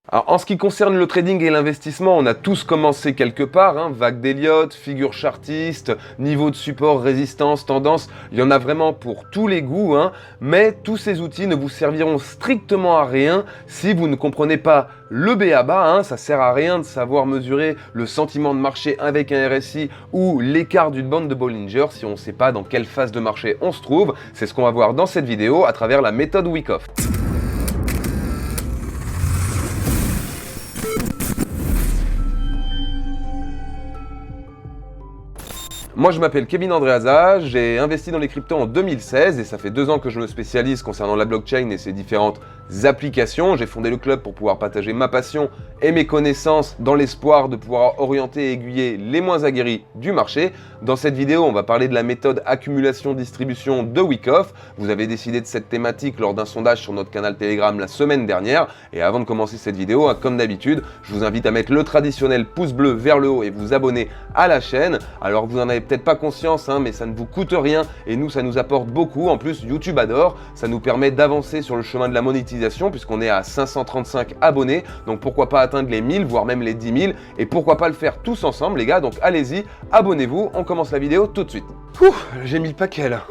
Alors, en ce qui concerne le trading et l'investissement, on a tous commencé quelque part, vague d'Elliott, figure chartiste, niveau de support, résistance, tendance, il y en a vraiment pour tous les goûts, mais tous ces outils ne vous serviront strictement à rien si vous ne comprenez pas le b.a.-ba, ça sert à rien de savoir mesurer le sentiment de marché avec un RSI ou l'écart d'une bande de Bollinger si on ne sait pas dans quelle phase de marché on se trouve. C'est ce qu'on va voir dans cette vidéo à travers la méthode Wyckoff. Moi je m'appelle Kevin Andreasa, j'ai investi dans les cryptos en 2016 et ça fait 2 ans que je me spécialise concernant la blockchain et ses différentes applications. J'ai fondé le club pour pouvoir partager ma passion et mes connaissances dans l'espoir de pouvoir orienter et aiguiller les moins aguerris du marché. Dans cette vidéo, on va parler de la méthode accumulation-distribution de Wyckoff. Vous avez décidé de cette thématique lors d'un sondage sur notre canal Telegram la semaine dernière. Et avant de commencer cette vidéo, comme d'habitude, je vous invite à mettre le traditionnel pouce bleu vers le haut et vous abonner à la chaîne. Alors vous en avez peut-être pas conscience, mais ça ne vous coûte rien et nous, ça nous apporte beaucoup. En plus, YouTube adore. Ça nous permet d'avancer sur le chemin de la monétisation puisqu'on est à 535 abonnés. Donc pourquoi pas atteindre les 1000, voire même les 10 000 et pourquoi pas le faire tous ensemble, les gars. Donc allez-y, abonnez-vous. On commence la vidéo tout de suite. J'ai mis le paquet là.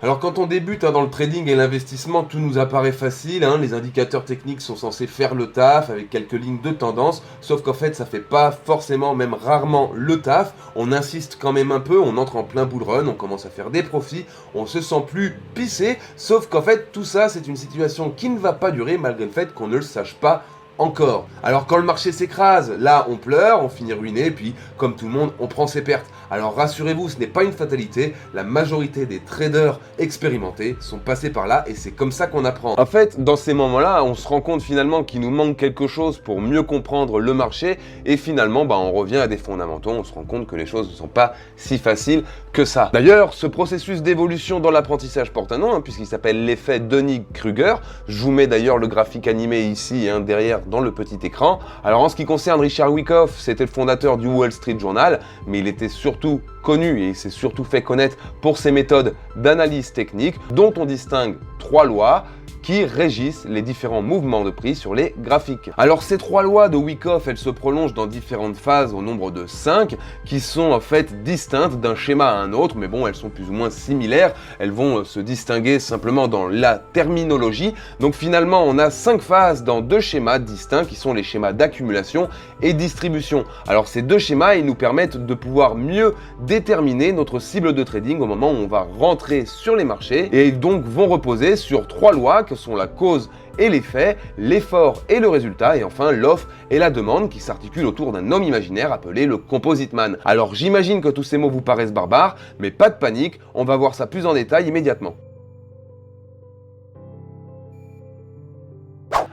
Alors quand on débute dans le trading et l'investissement, tout nous apparaît facile, les indicateurs techniques sont censés faire le taf avec quelques lignes de tendance, sauf qu'en fait ça fait pas forcément, même rarement le taf, on insiste quand même un peu, on entre en plein bull run, on commence à faire des profits, on se sent plus pissé, sauf qu'en fait tout ça c'est une situation qui ne va pas durer malgré le fait qu'on ne le sache pas encore. Alors quand le marché s'écrase, là on pleure, on finit ruiné, puis comme tout le monde, on prend ses pertes. Alors rassurez-vous, ce n'est pas une fatalité, la majorité des traders expérimentés sont passés par là et c'est comme ça qu'on apprend. En fait, dans ces moments-là, on se rend compte finalement qu'il nous manque quelque chose pour mieux comprendre le marché et finalement, on revient à des fondamentaux, on se rend compte que les choses ne sont pas si faciles que ça. D'ailleurs, ce processus d'évolution dans l'apprentissage porte un nom, puisqu'il s'appelle l'effet Dunning-Kruger. Je vous mets d'ailleurs le graphique animé ici, derrière dans le petit écran. Alors en ce qui concerne Richard Wyckoff, c'était le fondateur du Wall Street Journal, mais il était surtout connu et il s'est surtout fait connaître pour ses méthodes d'analyse technique dont on distingue 3 lois qui régissent les différents mouvements de prix sur les graphiques. Alors ces 3 lois de Wyckoff, elles se prolongent dans différentes phases au nombre de 5 qui sont en fait distinctes d'un schéma à un autre, mais bon, elles sont plus ou moins similaires, elles vont se distinguer simplement dans la terminologie. Donc finalement, on a 5 phases dans 2 schémas distincts qui sont les schémas d'accumulation et distribution. Alors ces 2 schémas, ils nous permettent de pouvoir mieux déterminer notre cible de trading au moment où on va rentrer sur les marchés et donc vont reposer sur 3 lois que sont la cause et l'effet, l'effort et le résultat, et enfin l'offre et la demande qui s'articulent autour d'un homme imaginaire appelé le Composite Man. Alors j'imagine que tous ces mots vous paraissent barbares, mais pas de panique, on va voir ça plus en détail immédiatement.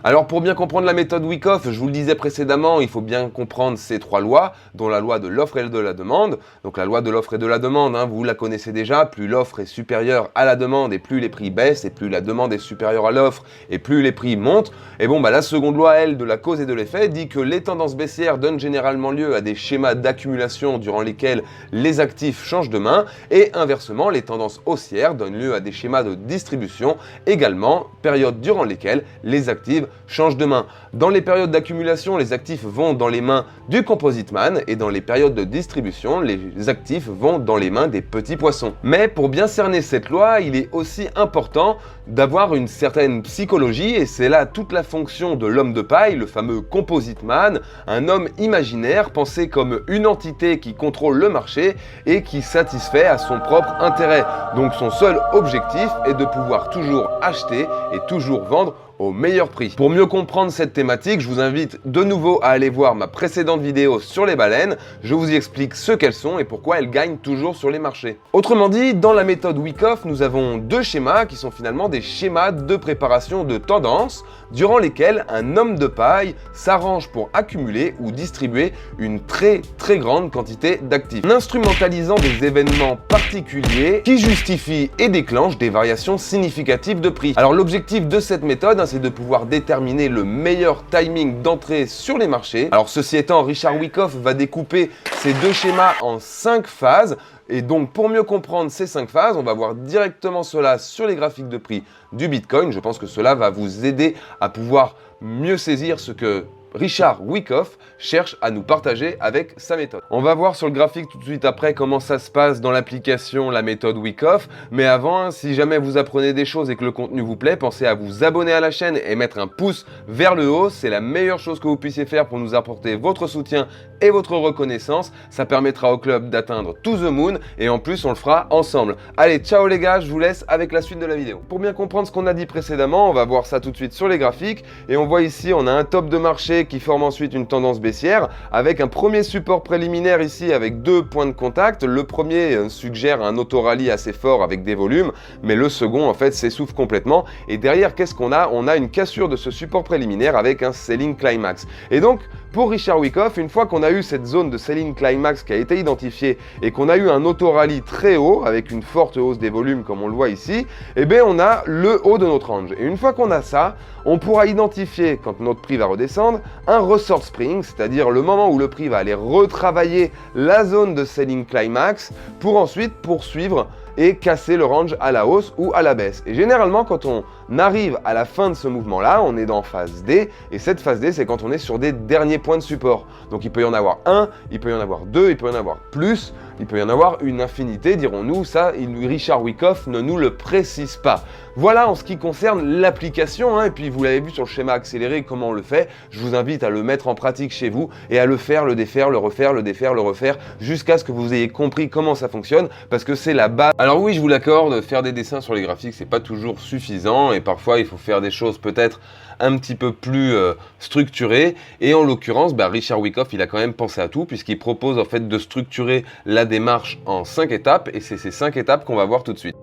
Alors pour bien comprendre la méthode Wyckoff, je vous le disais précédemment, il faut bien comprendre ces 3 lois, dont la loi de l'offre et de la demande. Donc la loi de l'offre et de la demande, vous la connaissez déjà, plus l'offre est supérieure à la demande et plus les prix baissent, et plus la demande est supérieure à l'offre et plus les prix montent. Et bon, la seconde loi, elle, de la cause et de l'effet, dit que les tendances baissières donnent généralement lieu à des schémas d'accumulation durant lesquels les actifs changent de main, et inversement, les tendances haussières donnent lieu à des schémas de distribution, également périodes durant lesquelles les actifs changent de main. Dans les périodes d'accumulation, les actifs vont dans les mains du Composite Man et dans les périodes de distribution, les actifs vont dans les mains des petits poissons. Mais pour bien cerner cette loi, il est aussi important d'avoir une certaine psychologie et c'est là toute la fonction de l'homme de paille, le fameux Composite Man, un homme imaginaire pensé comme une entité qui contrôle le marché et qui satisfait à son propre intérêt. Donc son seul objectif est de pouvoir toujours acheter et toujours vendre au meilleur prix. Pour mieux comprendre cette thématique, je vous invite de nouveau à aller voir ma précédente vidéo sur les baleines. Je vous y explique ce qu'elles sont et pourquoi elles gagnent toujours sur les marchés. Autrement dit, dans la méthode Wyckoff, nous avons 2 schémas qui sont finalement des schémas de préparation de tendance durant lesquels un homme de paille s'arrange pour accumuler ou distribuer une très grande quantité d'actifs, en instrumentalisant des événements particuliers qui justifient et déclenchent des variations significatives de prix. Alors l'objectif de cette méthode, c'est de pouvoir déterminer déterminer le meilleur timing d'entrée sur les marchés. Alors ceci étant, Richard Wyckoff va découper ces deux schémas en 5 phases. Et donc pour mieux comprendre ces 5 phases, on va voir directement cela sur les graphiques de prix du Bitcoin. Je pense que cela va vous aider à pouvoir mieux saisir ce que Richard Wyckoff cherche à nous partager avec sa méthode. On va voir sur le graphique tout de suite après comment ça se passe dans l'application la méthode Wyckoff. Mais avant, si jamais vous apprenez des choses et que le contenu vous plaît, pensez à vous abonner à la chaîne et mettre un pouce vers le haut. C'est la meilleure chose que vous puissiez faire pour nous apporter votre soutien et votre reconnaissance. Ça permettra au club d'atteindre to the moon et en plus on le fera ensemble. Allez, ciao les gars, je vous laisse avec la suite de la vidéo. Pour bien comprendre ce qu'on a dit précédemment, on va voir ça tout de suite sur les graphiques et on voit ici, on a un top de marché qui forme ensuite une tendance baissière avec un premier support préliminaire ici avec 2 points de contact. Le premier suggère un auto-rallye assez fort avec des volumes, mais le second en fait s'essouffle complètement. Et derrière, qu'est-ce qu'on a? On a une cassure de ce support préliminaire avec un selling climax. Et donc, pour Richard Wyckoff, une fois qu'on a eu cette zone de selling climax qui a été identifiée et qu'on a eu un auto-rallye très haut avec une forte hausse des volumes comme on le voit ici, eh bien on a le haut de notre range. Et une fois qu'on a ça, on pourra identifier, quand notre prix va redescendre, un ressort spring, c'est-à-dire le moment où le prix va aller retravailler la zone de selling climax pour ensuite poursuivre et casser le range à la hausse ou à la baisse. Et généralement, quand on arrive à la fin de ce mouvement-là, on est dans phase D, et cette phase D, c'est quand on est sur des derniers points de support. Donc il peut y en avoir un, il peut y en avoir deux, il peut y en avoir plus, il peut y en avoir une infinité, dirons-nous. Ça, Richard Wyckoff ne nous le précise pas. Voilà en ce qui concerne l'application, et puis vous l'avez vu sur le schéma accéléré comment on le fait. Je vous invite à le mettre en pratique chez vous et à le faire, le défaire, le refaire, le défaire, le refaire, jusqu'à ce que vous ayez compris comment ça fonctionne, parce que c'est la base. Alors oui, je vous l'accorde, faire des dessins sur les graphiques, c'est pas toujours suffisant, et parfois il faut faire des choses peut-être un petit peu plus structurées. Et en l'occurrence, Richard Wyckoff, il a quand même pensé à tout, puisqu'il propose en fait de structurer la démarche en 5 étapes, et c'est ces 5 étapes qu'on va voir tout de suite.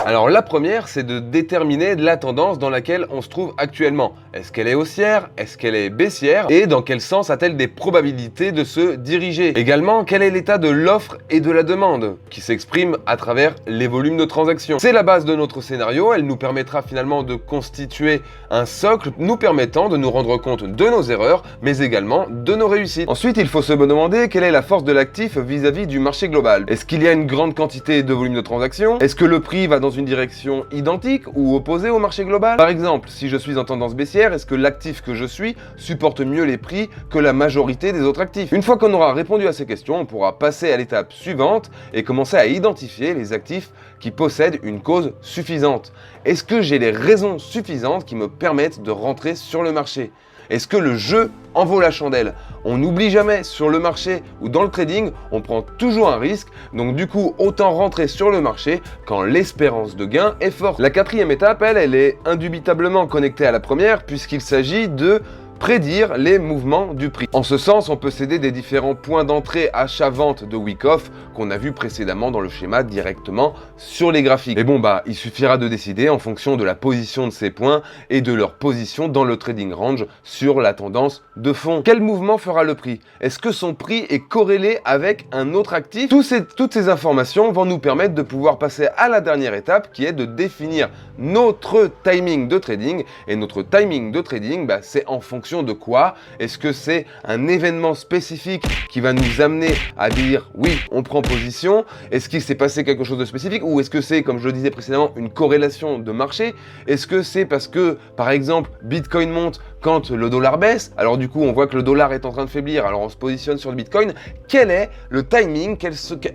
Alors la première, c'est de déterminer la tendance dans laquelle on se trouve actuellement. Est-ce qu'elle est haussière? Est-ce qu'elle est baissière? Et dans quel sens a-t-elle des probabilités de se diriger? Également, quel est l'état de l'offre et de la demande qui s'exprime à travers les volumes de transactions? C'est la base de notre scénario, elle nous permettra finalement de constituer un socle nous permettant de nous rendre compte de nos erreurs, mais également de nos réussites. Ensuite, il faut se demander quelle est la force de l'actif vis-à-vis du marché global. Est-ce qu'il y a une grande quantité de volume de transactions? Est-ce que le prix va dans une direction identique ou opposée au marché global? Par exemple, si je suis en tendance baissière, est-ce que l'actif que je suis supporte mieux les prix que la majorité des autres actifs? Une fois qu'on aura répondu à ces questions, on pourra passer à l'étape suivante et commencer à identifier les actifs qui possèdent une cause suffisante. Est-ce que j'ai les raisons suffisantes qui me permettent de rentrer sur le marché? Est-ce que le jeu en vaut la chandelle? On n'oublie jamais, sur le marché ou dans le trading, on prend toujours un risque, donc du coup, autant rentrer sur le marché quand l'espérance de gain est forte. La quatrième étape, elle est indubitablement connectée à la première, puisqu'il s'agit de prédire les mouvements du prix. En ce sens, on peut s'aider des différents points d'entrée achat-vente de Wyckoff qu'on a vu précédemment dans le schéma directement sur les graphiques. Et bon, il suffira de décider en fonction de la position de ces points et de leur position dans le trading range sur la tendance de fond. Quel mouvement fera le prix? Est-ce que son prix est corrélé avec un autre actif? Toutes ces informations vont nous permettre de pouvoir passer à la dernière étape qui est de définir notre timing de trading. Et notre timing de trading, c'est en fonction de quoi? Est-ce que c'est un événement spécifique qui va nous amener à dire oui, on prend position? Est-ce qu'il s'est passé quelque chose de spécifique? Ou est-ce que c'est, comme je le disais précédemment, une corrélation de marché? Est-ce que c'est parce que, par exemple, Bitcoin monte quand le dollar baisse? Alors du coup, on voit que le dollar est en train de faiblir, alors on se positionne sur le Bitcoin. Quel est le timing?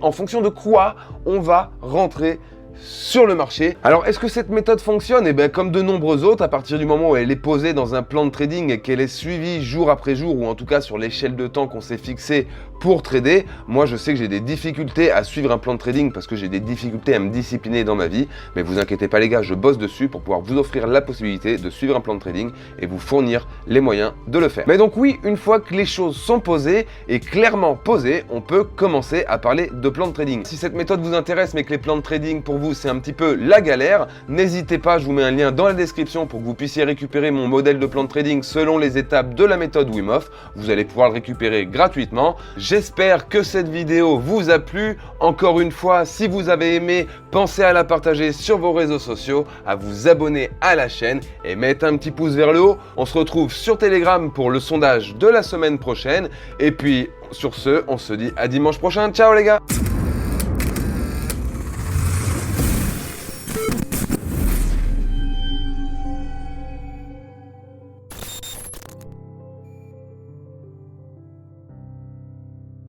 En fonction de quoi on va rentrer sur le marché? Alors, est-ce que cette méthode fonctionne? Eh bien, comme de nombreuses autres, à partir du moment où elle est posée dans un plan de trading et qu'elle est suivie jour après jour, ou en tout cas sur l'échelle de temps qu'on s'est fixé pour trader, moi je sais que j'ai des difficultés à suivre un plan de trading parce que j'ai des difficultés à me discipliner dans ma vie, mais vous inquiétez pas les gars, je bosse dessus pour pouvoir vous offrir la possibilité de suivre un plan de trading et vous fournir les moyens de le faire. Mais donc oui, une fois que les choses sont posées et clairement posées, on peut commencer à parler de plan de trading. Si cette méthode vous intéresse mais que les plans de trading pour vous c'est un petit peu la galère, n'hésitez pas, je vous mets un lien dans la description pour que vous puissiez récupérer mon modèle de plan de trading selon les étapes de la méthode Wim Hof. Vous allez pouvoir le récupérer gratuitement. J'espère que cette vidéo vous a plu. Encore une fois, si vous avez aimé, pensez à la partager sur vos réseaux sociaux, à vous abonner à la chaîne et mettre un petit pouce vers le haut. On se retrouve sur Telegram pour le sondage de la semaine prochaine. Et puis, sur ce, on se dit à dimanche prochain. Ciao les gars!